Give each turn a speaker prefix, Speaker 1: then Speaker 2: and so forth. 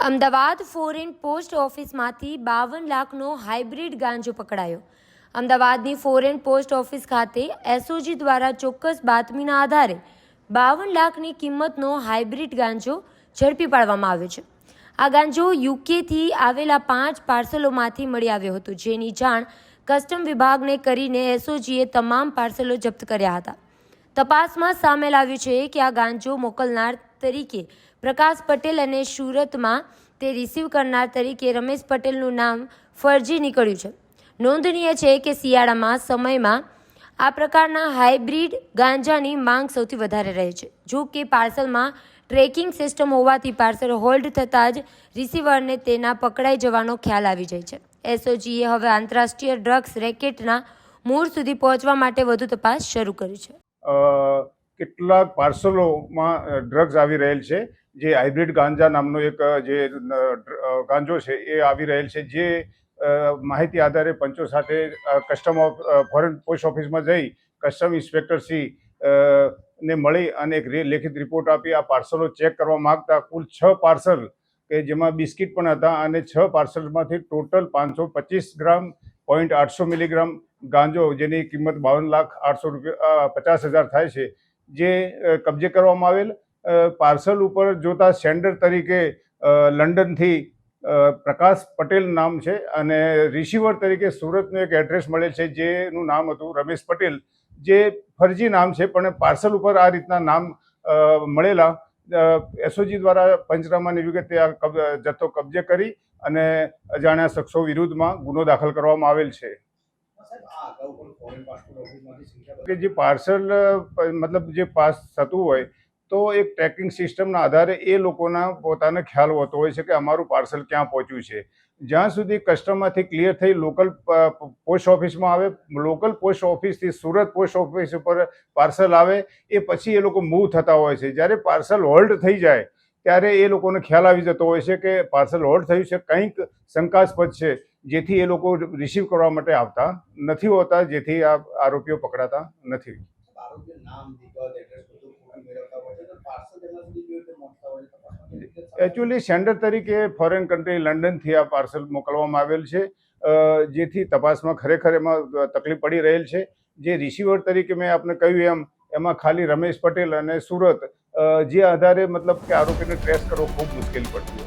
Speaker 1: Ahmedabad foreign post ઓફિસમાંથી 52 લાખનો hybrid ગાંજો પકડાયો. અમદાવાદની ફોરેન પોસ્ટ ઓફિસ ખાતે એસઓજી દ્વારા ચોક્કસ બાતમીના આધારે 52 લાખની કિંમતનો હાઇબ્રિડ ગાંજો ઝડપી પાડવામાં આવ્યો છે. આ ગાંજો યુકેથી આવેલા 5 પાર્સલોમાંથી મળી આવ્યો હતો, જેની જાણ કસ્ટમ વિભાગને કરીને એસઓજીએ તમામ પાર્સલો જપ્ત કર્યા હતા. તપાસમાં સામેલ આવ્યું છે કે આ ગાંજો મોકલનાર તરીકે પ્રકાશ પટેલ અને સુરતમાં તે રિસીવ કરનાર તરીકે રમેશ પટેલનું નામ ફરજી નીકળ્યું છે. નોંધનીય છે કે શિયાળામાં સમયમાં આ પ્રકારના હાઇબ્રિડ ગાંજાની માંગ સૌથી વધારે રહે છે. જો કે પાર્સલમાં ટ્રેકિંગ સિસ્ટમ હોવાથી પાર્સલ હોલ્ડ થતાં જ રિસીવરને તેના પકડાઈ જવાનો ખ્યાલ આવી જાય છે. એસઓજીએ હવે આંતરરાષ્ટ્રીય ડ્રગ્સ રેકેટના મૂળ સુધી પહોંચવા માટે વધુ તપાસ શરૂ કરી છે.
Speaker 2: કેટલાક પાર્સલોમાં ડ્રગ્સ આવી રહેલ છે, જે હાઇબ્રિડ ગાંજા નામનો એક જે ગાંજો છે એ આવી રહેલ છે, જે માહિતી આધારે પંચો સાથે કસ્ટમ ફોરેન પોસ્ટ ઓફિસમાં જઈ કસ્ટમ ઇન્સ્પેક્ટર શ્રી ને મળી અને એક લેખિત રિપોર્ટ આપી આ પાર્સલો ચેક કરવા માગતા કુલ 6 પાર્સલ કે જેમાં બિસ્કિટ પણ હતા અને 6 પાર્સલમાંથી ટોટલ 525 ગ્રામ 0.800 મિલીગ્રામ ગાંજો, જેની કિંમત 52,850,000 થાય છે, જે કબજે કરવામાં આવેલ. પાર્સલ ઉપર જોતા સેન્ડર તરીકે લંડનથી પ્રકાશ પટેલ નામ છે અને રિસીવર તરીકે સુરતનું એક એડ્રેસ મળેલ છે, જેનું નામ હતું રમેશ પટેલ, જે ફરજી નામ છે, પણ પાર્સલ ઉપર આ રીતના નામ મળેલા. એસઓજી દ્વારા પંચનામાની વિગતે આ જથ્થો કબજે કરી અને અજાણ્યા શખ્સો વિરુદ્ધમાં ગુનો દાખલ કરવામાં આવેલ છે. કે જે પાર્સલ મતલબ જે પાસ થતું હોય તો એક ટ્રેકિંગ સિસ્ટમના આધારે એ લોકોના પોતાને ખ્યાલ હોતો હોય છે કે અમારું પાર્સલ ક્યાં પહોંચ્યું છે. જ્યાં સુધી કસ્ટમમાંથી ક્લિયર થઈ લોકલ પોસ્ટ ઓફિસમાં આવે, લોકલ પોસ્ટ ઓફિસથી સુરત પોસ્ટ ઓફિસ ઉપર પાર્સલ આવે, એ પછી એ લોકો મૂવ થતા હોય છે. જ્યારે પાર્સલ હોલ્ડ થઈ જાય ત્યારે એ લોકોને ખ્યાલ આવી જતો હોય છે કે પાર્સલ હોલ્ડ થયું છે, કંઈક શંકાસ્પદ છે, જેથી એ લોકો રિસીવ કરવા માટે આવતા નથી હોતા, જેથી આ આરોપીઓ પકડાતા નથી. એકચ્યુઅલી સેન્ડર તરીકે ફોરેન કન્ટ્રી લંડનથી આ પાર્સલ મોકલવામાં આવેલ છે, જેથી તપાસમાં ખરેખર એમાં તકલીફ પડી રહેલ છે. જે રિસીવર તરીકે મેં આપને કહ્યું એમાં ખાલી રમેશ પટેલ અને સુરત, જે આધારે મતલબ કે આરોપીને ટ્રેસ કરવો ખૂબ મુશ્કેલ પડતી હોય.